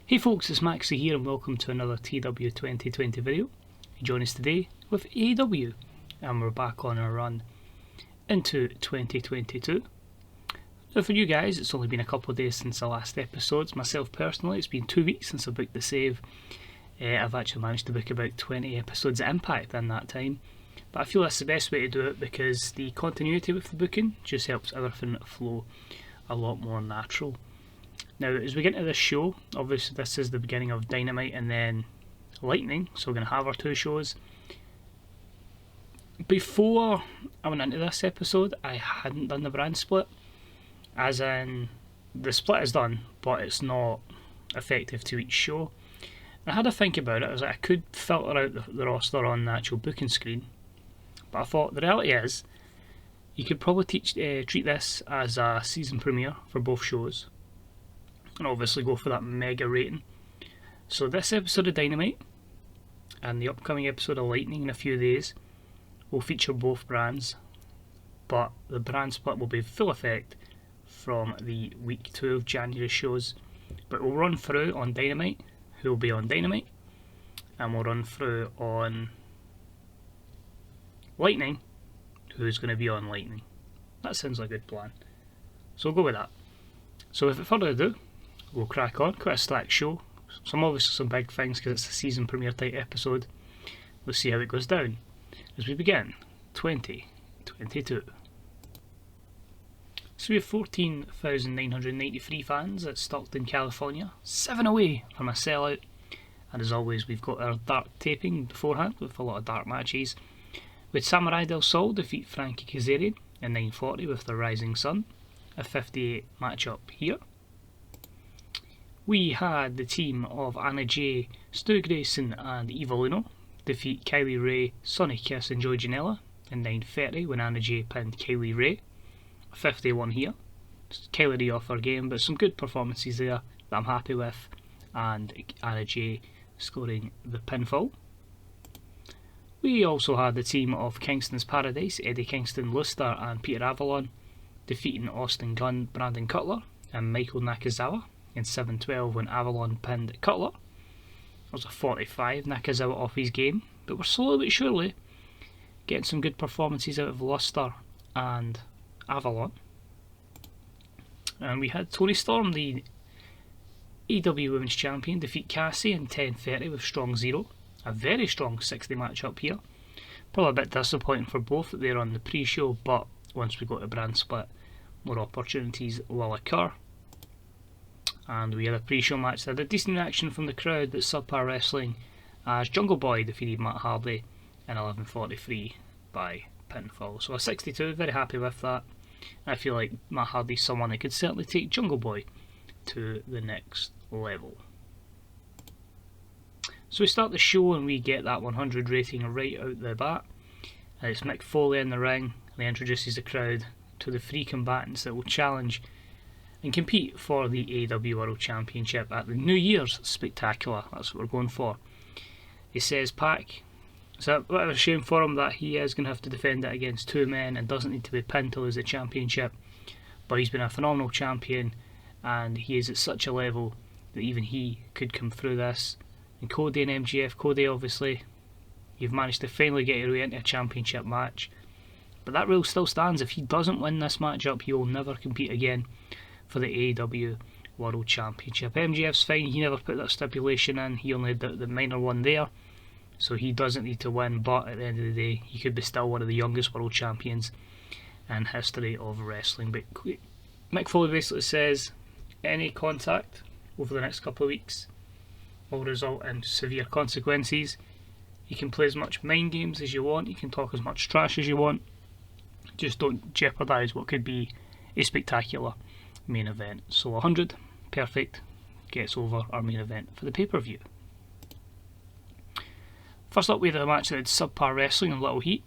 Hey folks, it's Maxie here and welcome to another TEW2020 video. You join us today with AEW and we're back on our run into 2022. Now for you guys, it's only been a couple of days since the last episodes. Myself personally, it's been 2 weeks since I booked the save. I've actually managed to book about 20 episodes at Impact in that time. But I feel that's the best way to do it because the continuity with the booking just helps everything flow a lot more natural. Now, as we get into this show, obviously this is the beginning of Dynamite and then Lightning, so we're going to have our 2 shows. Before I went into this episode, I hadn't done the brand split, as in the split is done, but it's not effective to each show. And I had to think about it. I was like, I could filter out the roster on the actual booking screen, but I thought the reality is, you could probably treat this as a season premiere for both shows, and obviously go for that mega rating. So this episode of Dynamite and the upcoming episode of Lightning in a few days will feature both brands, but the brand split will be full effect from the week 2 of January shows. But we'll run through on Dynamite who will be on Dynamite, and we'll run through on Lightning who's going to be on Lightning. That sounds like a good plan, so we'll go with that. So without further ado, we'll crack on. Quite a stacked show. Obviously some big things because it's a season premiere type episode. We'll see how it goes down as we begin 2022. So we have 14,993 fans at Stockton, California, 7 away from a sellout. And as always, we've got our dark taping beforehand with a lot of dark matches. With Samurai Del Sol defeat Frankie Kazarian in 940 with the Rising Sun, a 58 matchup here. We had the team of Anna Jay, Stu Grayson and Eva Luno defeat Kylie Ray, Sonny Kiss and Joey Janela in 9:30 when Anna Jay pinned Kylie Ray. A 51 here. Kylie Ray off her game, but some good performances there that I'm happy with, and Anna Jay scoring the pinfall. We also had the team of Kingston's Paradise, Eddie Kingston, Luster and Peter Avalon defeating Austin Gunn, Brandon Cutler and Michael Nakazawa in 7:12 when Avalon pinned Cutler. That was a 45, Nakazawa off his game, but we're slowly but surely getting some good performances out of Luster and Avalon. And we had Toni Storm, the AEW Women's Champion, defeat Cassie in 10:30 with Strong Zero. A very strong 60 matchup here. Probably a bit disappointing for both that they're on the pre-show, but once we go to brand split, more opportunities will occur. And we had a pre-show match that had a decent reaction from the crowd at Subpar Wrestling as Jungle Boy defeated Matt Hardy in 11:43 by pinfall. So a 62, very happy with that. I feel like Matt Hardy's someone that could certainly take Jungle Boy to the next level. So we start the show and we get that 100 rating right out the bat. And it's Mick Foley in the ring, and he introduces the crowd to the 3 combatants that will challenge and compete for the AEW World Championship at the New Year's Spectacular. That's what we're going for. He says Pac, it's a bit of a shame for him that he is going to have to defend it against 2 men and doesn't need to be pinned to lose the championship, but he's been a phenomenal champion and he is at such a level that even he could come through this. And Cody and MJF, Cody obviously, you've managed to finally get your way into a championship match, but that rule still stands. If he doesn't win this matchup, he will never compete again for the AEW World Championship. MJF's fine, he never put that stipulation in, he only had the minor one there, so he doesn't need to win, but at the end of the day, he could be still one of the youngest world champions in history of wrestling. But Mick Foley basically says any contact over the next couple of weeks will result in severe consequences. You can play as much mind games as you want, you can talk as much trash as you want, just don't jeopardise what could be a spectacular main event. So 100, perfect, gets over our main event for the pay-per-view. First up we had a match that had Subpar Wrestling and Little Heat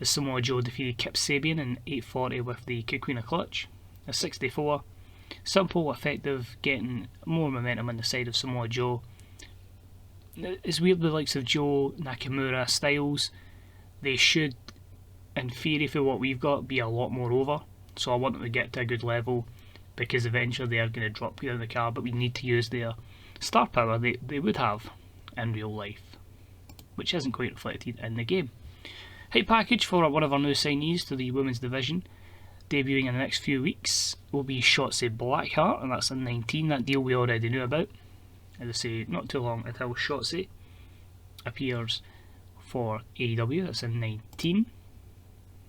as Samoa Joe defeated Kip Sabian in 8:40 with the Kukuna Clutch. A 64, simple, effective, getting more momentum on the side of Samoa Joe. It's weird, the likes of Joe, Nakamura, Styles, they should, in theory for what we've got, be a lot more over. So I want them to get to a good level, because eventually they are going to drop down the card, but we need to use their star power they would have in real life, which isn't quite reflected in the game. Hype package for one of our new signees to the women's division, debuting in the next few weeks, will be Shotzi Blackheart, and that's in 19, that deal we already knew about. As I say, not too long until Shotzi appears for AEW, that's in 19.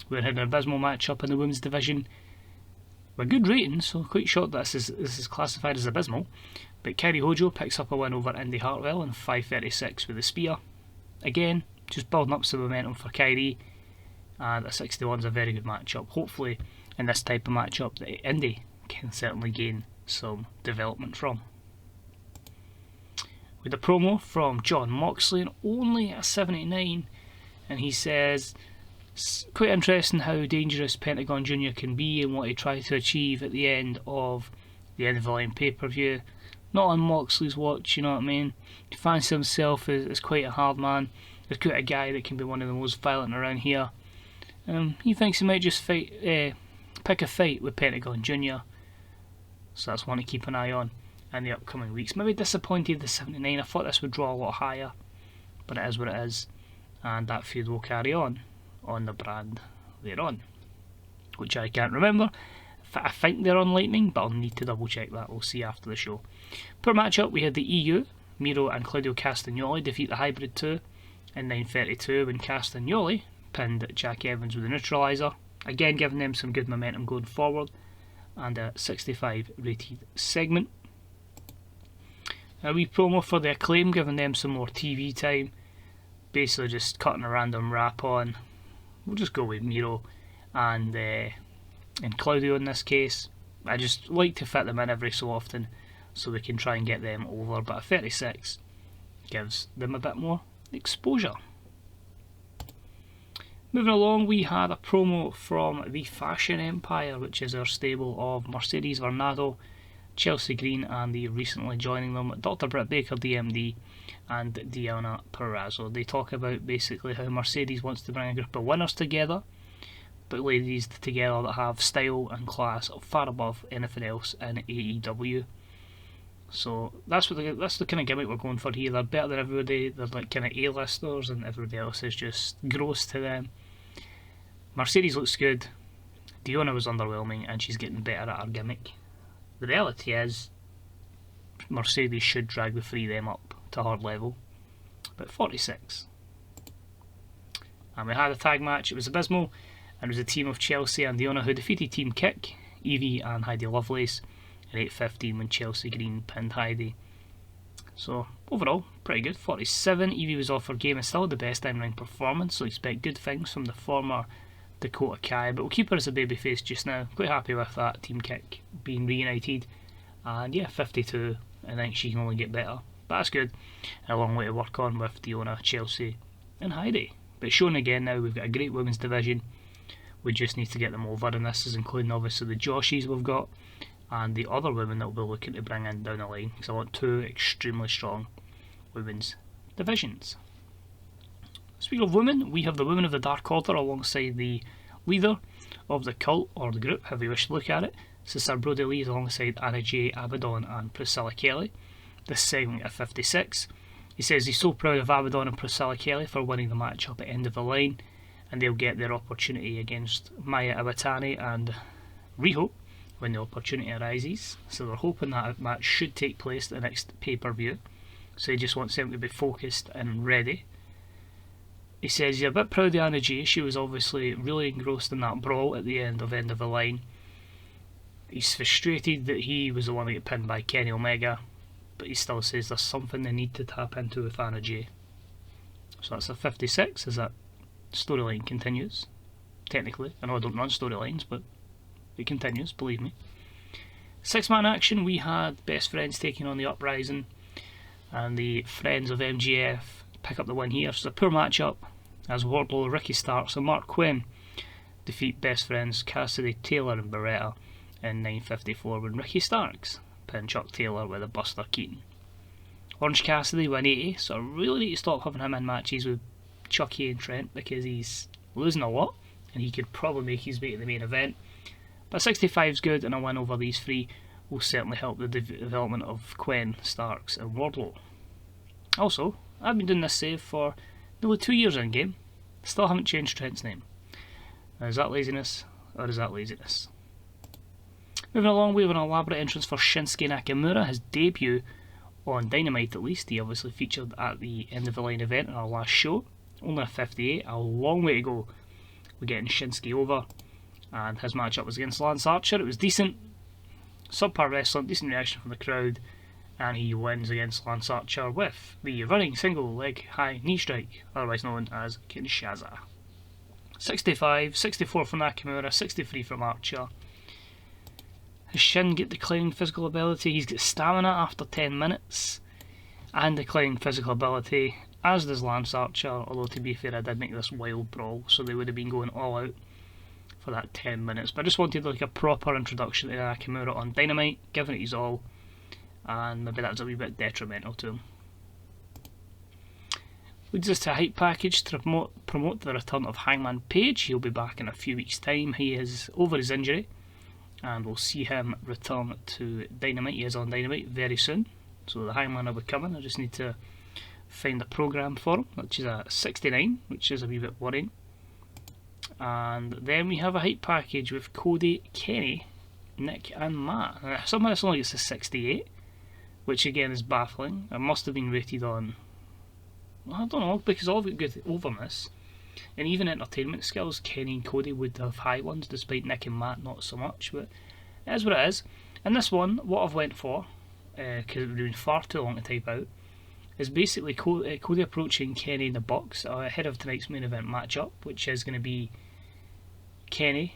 We're having an abysmal matchup in the women's division with good ratings, so quite shocked that this is classified as abysmal. But Kairi Hojo picks up a win over Indy Hartwell in 5:36 with a spear. Again, just building up some momentum for Kairi, and a 61 is a very good matchup. Hopefully, in this type of matchup, that Indy can certainly gain some development from. With a promo from Jon Moxley, and only a 79, and he says it's quite interesting how dangerous Pentagon Jr. can be and what he tried to achieve at the end of the End of the Line pay-per-view. Not on Moxley's watch, you know what I mean? He finds himself as quite a hard man. He's quite a guy that can be one of the most violent around here. He thinks he might just pick a fight with Pentagon Jr. So that's one to keep an eye on in the upcoming weeks. Maybe disappointed the 79. I thought this would draw a lot higher, but it is what it is, and that feud will carry on the brand they're on, which I can't remember. I think they're on Lightning, but I'll need to double check that. We'll see after the show. Per matchup, we had the EU, Miro and Claudio Castagnoli defeat the Hybrid 2 in 9:32 when Castagnoli pinned Jack Evans with a neutralizer, again giving them some good momentum going forward, and a 65 rated segment. A wee promo for the Acclaim, giving them some more TV time, basically just cutting a random rap on. We'll just go with Miro and Claudio in this case. I just like to fit them in every so often so we can try and get them over, but a 36 gives them a bit more exposure. Moving along, we had a promo from the Fashion Empire, which is our stable of Mercedes Varnado, Chelsea Green, and the recently joining them Dr. Britt Baker, DMD, and Deonna Purrazzo. They talk about basically how Mercedes wants to bring a group of winners together, but ladies together that have style and class far above anything else in AEW. So that's the kind of gimmick we're going for here. They're better than everybody. They're like kind of A-listers, and everybody else is just gross to them. Mercedes looks good. Deonna was underwhelming, and she's getting better at her gimmick. The reality is, Mercedes should drag the three of them up to her level, but 46. And we had a tag match. It was abysmal, and it was a team of Chelsea and Deonna who defeated Team Kick, Evie and Heidi Lovelace, in 8:15 when Chelsea Green pinned Heidi. So overall, pretty good. 47. Evie was off her game and still had the best in-ring performance, so expect good things from the former Dakota Kai, but we'll keep her as a babyface just now. Quite happy with that Team Kick being reunited, and yeah, 52. I think she can only get better, but that's good. And a long way to work on with Deonna, Chelsea, and Heidi. But shown again now, we've got a great women's division. We just need to get them over, and this is including obviously the Joshies we've got, and the other women that we'll be looking to bring in down the line, because I want two extremely strong women's divisions. Speaking of women, we have the Women of the Dark Order alongside the leader of the cult, or the group, however you wish to look at it. Sister Brody Lee is alongside Anna Jay Abaddon and Priscilla Kelly. This segment at 56. He says he's so proud of Abaddon and Priscilla Kelly for winning the match up at End of the Line, and they'll get their opportunity against Maya Iwatani and Riho when the opportunity arises. So they're hoping that match should take place at the next pay-per-view. So he just wants them to be focused and ready. He says he's a bit proud of Anna Jay. She was obviously really engrossed in that brawl at the end of the Line. He's frustrated that he was the one that got pinned by Kenny Omega, but he still says there's something they need to tap into with Anna Jay. So that's a 56 as that storyline continues. Technically, I know I don't run storylines, but it continues, believe me. 6-man action, we had Best Friends taking on the Uprising, and the Friends of MJF pick up the win here. So it's a poor matchup as Wardlow, Ricky Starks and Mark Quinn defeat Best Friends Cassidy, Taylor and Beretta in 9:54 when Ricky Starks pinned Chuck Taylor with a Buster Keaton. Orange Cassidy win 80, so I really need to stop having him in matches with Chucky and Trent because he's losing a lot and he could probably make his way to the main event. But 65 is good, and a win over these three will certainly help the development of Quen, Starks and Wardlow. Also, I've been doing this save for nearly 2 years in game, still haven't changed Trent's name. Now, is that laziness or is that laziness? Moving along, we have an elaborate entrance for Shinsuke Nakamura, his debut on Dynamite at least. He obviously featured at the end of the line event in our last show. Only a 58, a long way to go. We're getting Shinsuke over, and his matchup was against Lance Archer. It was decent, subpar wrestling, decent reaction from the crowd, and he wins against Lance Archer with the running single leg high knee strike, otherwise known as Kinshasa. 65, 64 from Nakamura, 63 from Archer. His Shin get declining physical ability. He's got stamina after 10 minutes and declining physical ability, as does Lance Archer, although to be fair I did make this wild brawl, so they would have been going all out for that 10 minutes. But I just wanted like a proper introduction to Nakamura on Dynamite, given it his all, and maybe that was a wee bit detrimental to him. Leads us to a hype package to promote the return of Hangman Page. He'll be back in a few weeks' time. He is over his injury, and we'll see him return to Dynamite. He is on Dynamite very soon, so the Hangman will be coming. I just need to find a program for him, which is a 69, which is a wee bit worrying. And then we have a hype package with Cody, Kenny, Nick and Matt. Somehow this only gets a 68, which again is baffling. It must have been rated on, I don't know, because all of it good overness and even entertainment skills. Kenny and Cody would have high ones, despite Nick and Matt not so much, but it is what it is. And this one, what I've went for, because it would have been far too long to type out, is basically Cody approaching Kenny in the box ahead of tonight's main event matchup, which is going to be Kenny,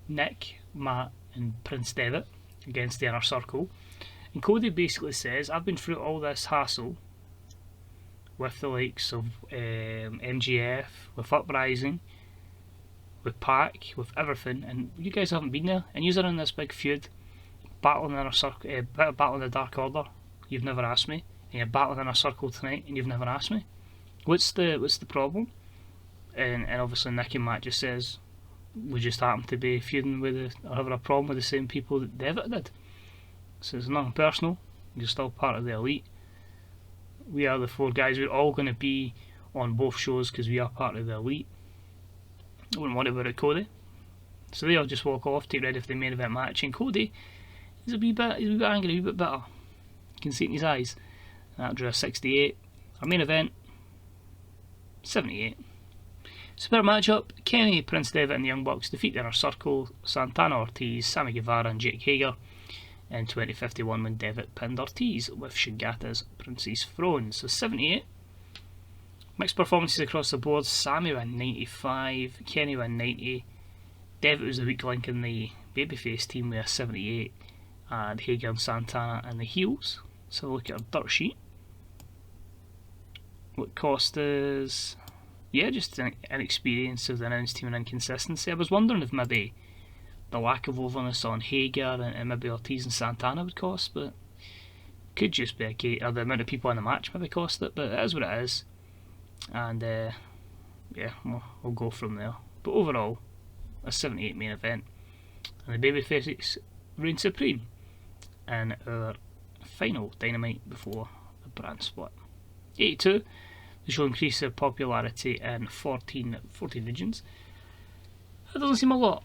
Nick, Matt and Prince Devitt against the Inner Circle. And Cody basically says, I've been through all this hassle with the likes of MJF, with Uprising, with Pac, with everything, and you guys haven't been there, and you're in this big feud, battling in a circle, battling the Dark Order. You've never asked me, and you're battling in a circle tonight, and you've never asked me. What's the problem? And obviously Nick and Matt just says, we just happen to be feuding with or having a problem with the same people that Devitt did. So it's nothing personal. You're still part of the elite. We are the four guys. We're all going to be on both shows because we are part of the elite. I wouldn't worry about it, Cody. So they all just walk off, take ready for the main event match, and Cody is a wee bit angry, a wee bit bitter. You can see it in his eyes. That drew a 68. Our main event, 78. Super matchup: Kenny, Prince Devitt and the Young Bucks defeat the Inner Circle, Santana, Ortiz, Sammy Guevara and Jake Hager in 2051 when Devitt pinned Ortiz with Shigata's Prince's Throne. So 78. Mixed performances across the board. Sammy went 95, Kenny went 90, Devitt was the weak link in the babyface team with a 78, and Hager and Santana and the heels. So look at our dirt sheet. What cost us? Yeah, just an inexperience of the announced team and inconsistency. I was wondering if maybe the lack of overness on Hager and maybe Ortiz and Santana would cost, but could just be a case, or the amount of people in the match maybe cost it, but it is what it is. And yeah, we'll go from there. But overall, a 78 main event, and the babyfaces reign supreme in our final Dynamite before the brand split. 82, the show increased their popularity in 14 regions. That doesn't seem a lot.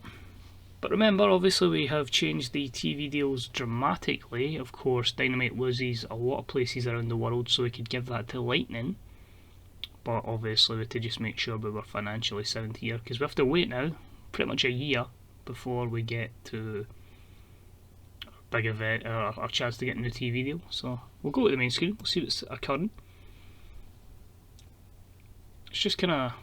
But remember, obviously we have changed the TV deals dramatically. Of course, Dynamite loses a lot of places around the world, so we could give that to Lightning. But obviously we had to just make sure we were financially sound here, because we have to wait now, pretty much a year, before we get to our big event, our chance to get a new TV deal. So we'll go to the main screen, we'll see what's occurring. It's just kind of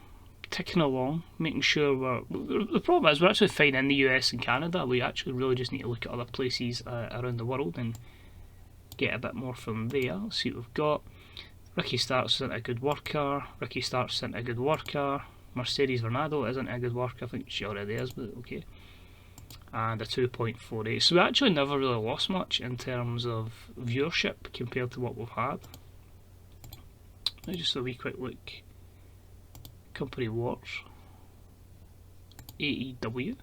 ticking along, making sure the problem is we're actually fine in the US and Canada. We actually really just need to look at other places around the world and get a bit more from there. Let's see what we've got. Ricky Starks isn't a good worker. Ricky Starks isn't a good worker. Mercedes Vernado isn't a good worker. I think she already is, but okay. And a 2.48. So we actually never really lost much in terms of viewership compared to what we've had. Let's just a wee quick look. Company Wars, AEW,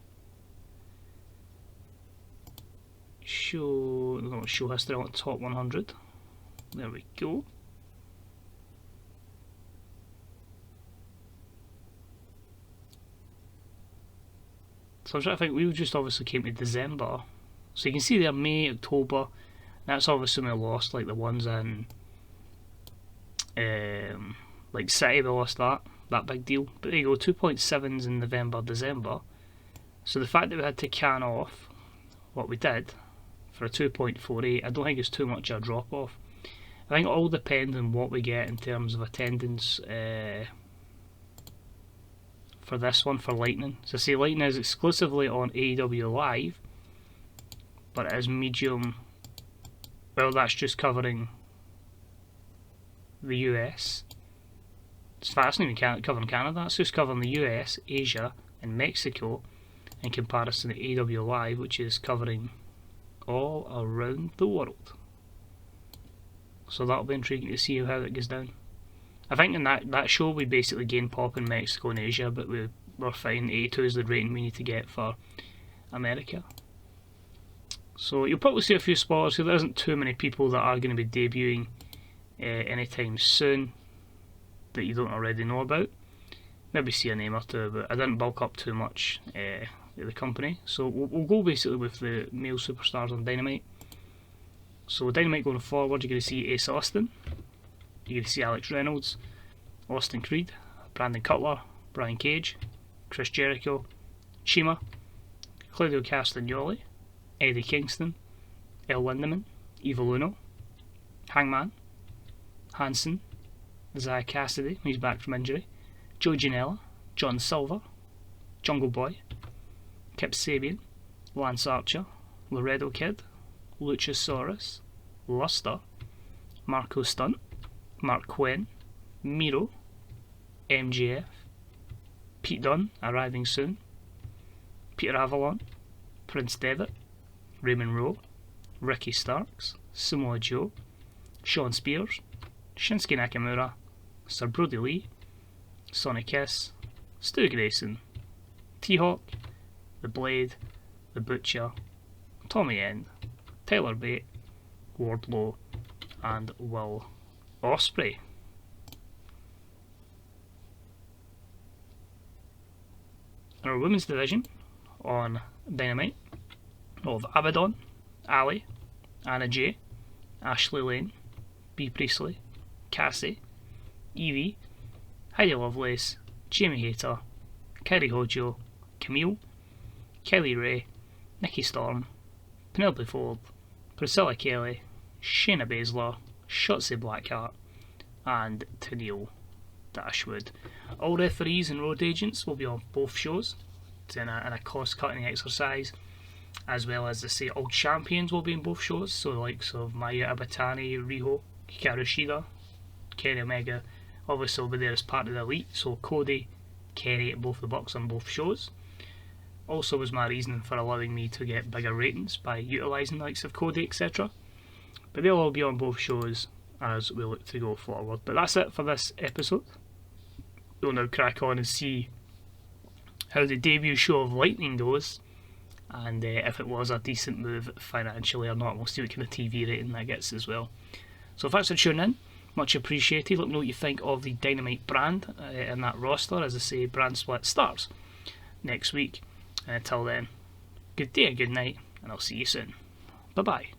show, no, show history, I want top 100. There we go. So I'm trying to think, we just obviously came to December. So you can see there May, October, that's obviously when we lost, like the ones in like City, we lost that big deal. But there you go, 2.7s in November, December. So the fact that we had to can off what we did for a 2.48, I don't think it's too much of a drop off. I think it all depends on what we get in terms of attendance for this one, for Lightning. So see, Lightning is exclusively on AEW Live, but it is medium. Well, that's just covering the US. It's fascinating, covering Canada. It's just covering the US, Asia, and Mexico, in comparison to AEW Live, which is covering all around the world. So that'll be intriguing to see how it goes down. I think in that show we basically gained pop in Mexico and Asia, but we're fine. 82 is the rating we need to get for America. So you'll probably see a few spoilers here. There isn't too many people that are going to be debuting anytime soon that you don't already know about. Maybe see a name or two, but I didn't bulk up too much at the company. So we'll go basically with the male superstars on Dynamite. So Dynamite going forward, you're going to see Ace Austin. You're going to see Alex Reynolds, Austin Creed, Brandon Cutler, Brian Cage, Chris Jericho, Chima, Claudio Castagnoli, Eddie Kingston, El Lindemann, Evil Uno, Hangman, Hanson, Isaiah Cassidy, he's back from injury, Joe Janela, John Silver, Jungle Boy, Kip Sabian, Lance Archer, Laredo Kid, Luchasaurus, Luster, Marco Stunt, Mark Quinn, Miro, MJF, Pete Dunne, arriving soon, Peter Avalon, Prince Devitt, Raymond Rowe, Ricky Starks, Samoa Joe, Sean Spears, Shinsuke Nakamura, Sir Brody Lee, Sonic S, Stu Grayson, T-Hawk, The Blade, The Butcher, Tommy End, Tyler Bate, Wardlow, and Will Ospreay. In our women's division on Dynamite, of Abaddon, Ali, Anna Jay, Ashley Lane, Bea Priestley, Cassie, Evie, Heidi Lovelace, Jamie Hayter, Kairi Hojo, Camille, Kelly Ray, Nikki Storm, Penelope Ford, Priscilla Kelly, Shayna Baszler, Shotzi Blackheart, and Tennille Dashwood. All referees and road agents will be on both shows in a cost-cutting exercise, as well as, all champions will be in both shows, so the likes of Maya Ibatani, Riho, Hikaru Shida, Kenny Omega, obviously will be there as part of the Elite, so Cody, Kenny, both the Bucks on both shows. Also was my reasoning for allowing me to get bigger ratings by utilising the likes of Cody, etc. But they'll all be on both shows as we look to go forward. But that's it for this episode. We'll now crack on and see how the debut show of Lightning goes, and if it was a decent move financially or not. We'll see what kind of TV rating that gets as well. So thanks for tuning in, much appreciated. Let me know what you think of the Dynamite brand and that roster. As I say, brand split starts next week. And until then, good day and good night, and I'll see you soon. Bye bye.